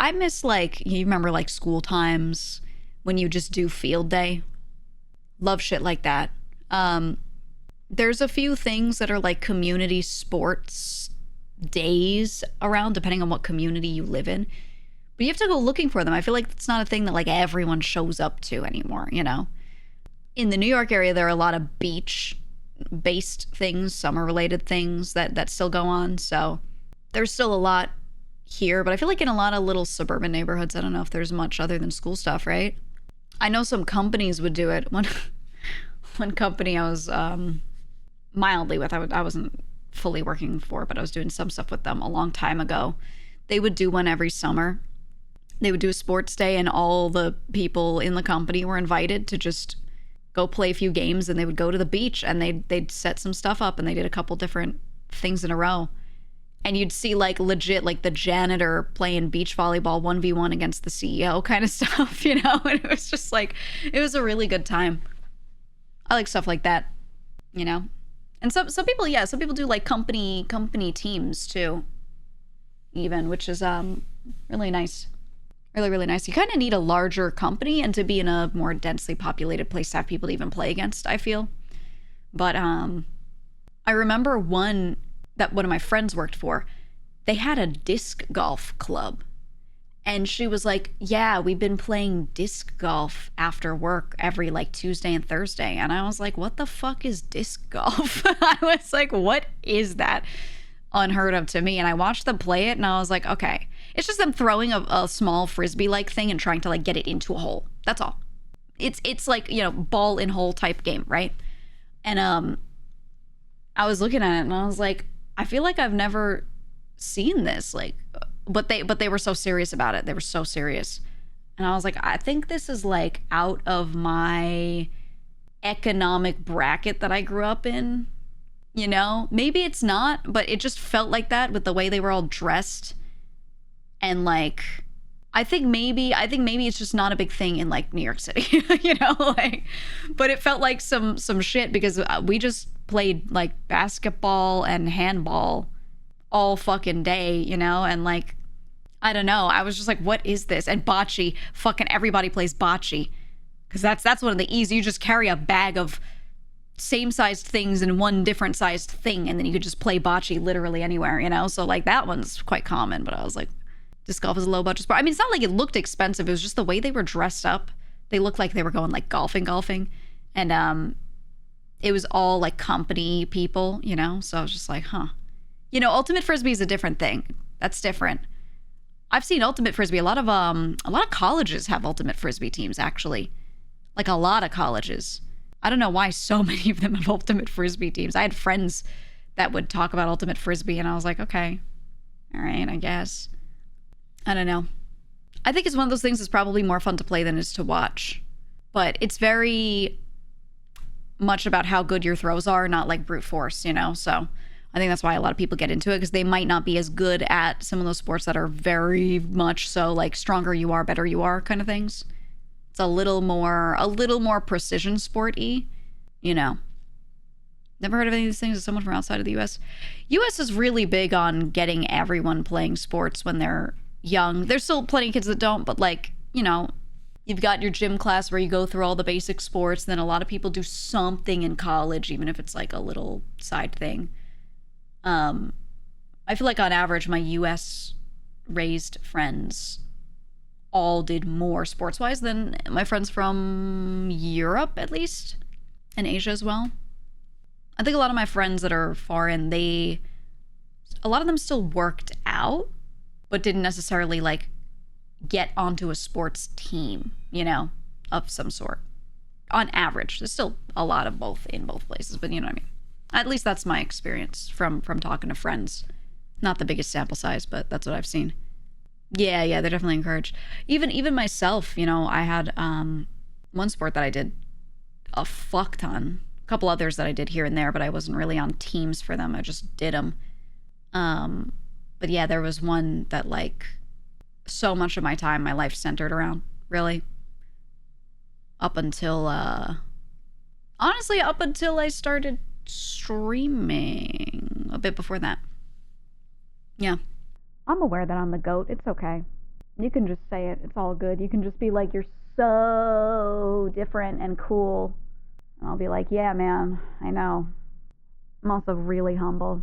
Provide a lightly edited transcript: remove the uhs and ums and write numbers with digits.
I miss, like, you remember like school times when you just do field day? Love shit like that. There's a few things that are like community sports days around, depending on what community you live in. But you have to go looking for them. I feel like it's not a thing that like everyone shows up to anymore, you know? In the New York area, there are a lot of beach based things, summer related things that still go on. So there's still a lot here, but I feel like in a lot of little suburban neighborhoods, I don't know if there's much other than school stuff, right? I know some companies would do it. One company I was mildly with, I wasn't fully working for, but I was doing some stuff with them a long time ago. They would do one every summer. They would do a sports day, and all the people in the company were invited to just go play a few games, and they would go to the beach, and they'd set some stuff up, and they did a couple different things in a row. And you'd see like legit like the janitor playing beach volleyball 1v1 against the CEO kind of stuff, you know? And it was just like, it was a really good time. I like stuff like that, you know? And some people, yeah, some people do like company teams too, even, which is really nice. Really, really nice. You kind of need a larger company and to be in a more densely populated place to have people to even play against, I feel. But I remember one that one of my friends worked for. They had a disc golf club. And she was like, yeah, we've been playing disc golf after work every like Tuesday and Thursday. And I was like, what the fuck is disc golf? I was like, what is that? Unheard of to me. And I watched them play it and I was like, okay, it's just them throwing a small frisbee like thing and trying to like get it into a hole. That's all. It's like, you know, ball in hole type game, right? And I was looking at it and I was like, I feel like I've never seen this, like, but they were so serious about it. They were so serious. And I was like, I think this is like out of my economic bracket that I grew up in. You know, maybe it's not, but it just felt like that with the way they were all dressed. And like, I think maybe it's just not a big thing in like New York City, you know, like, but it felt like some shit because we just played like basketball and handball all fucking day, you know, and like, I don't know, I was just like, what is this? And bocce, fucking everybody plays bocce because that's one of the easy. You just carry a bag of same sized things in one different sized thing, and then you could just play bocce literally anywhere, you know. So like that one's quite common. But I was like, disc golf is a low budget sport. I mean, it's not like it looked expensive. It was just the way they were dressed up. They looked like they were going like golfing, and it was all like company people, you know. So I was just like, huh, you know, ultimate frisbee is a different thing. That's different. I've seen ultimate frisbee. A lot of colleges have ultimate frisbee teams actually, like a lot of colleges. I don't know why so many of them have ultimate frisbee teams. I had friends that would talk about ultimate frisbee, and I was like, okay, all right, I guess. I don't know. I think it's one of those things that's probably more fun to play than it is to watch. But it's very much about how good your throws are, not like brute force, you know? So I think that's why a lot of people get into it, because they might not be as good at some of those sports that are very much so like stronger you are, better you are kind of things. It's a little more precision sport-y, you know. Never heard of any of these things as someone from outside of the U.S. U.S. is really big on getting everyone playing sports when they're young. There's still plenty of kids that don't, but like, you know, you've got your gym class where you go through all the basic sports. Then a lot of people do something in college, even if it's like a little side thing. I feel like on average, my U.S. raised friends all did more sports-wise than my friends from Europe, at least, and Asia as well. I think a lot of my friends that are foreign, a lot of them still worked out, but didn't necessarily like get onto a sports team, you know, of some sort. On average, there's still a lot of both in both places, but you know what I mean. At least that's my experience from talking to friends. Not the biggest sample size, but that's what I've seen. Yeah, they're definitely encouraged. Even myself, you know, I had one sport that I did a fuck ton. A couple others that I did here and there, but I wasn't really on teams for them. I just did them. But yeah, there was one that like so much of my time, my life centered around, really. Up until, honestly, up until I started streaming. A bit before that. Yeah. I'm aware that I'm the GOAT. It's okay. You can just say it. It's all good. You can just be like, you're so different and cool. And I'll be like, yeah, man, I know. I'm also really humble.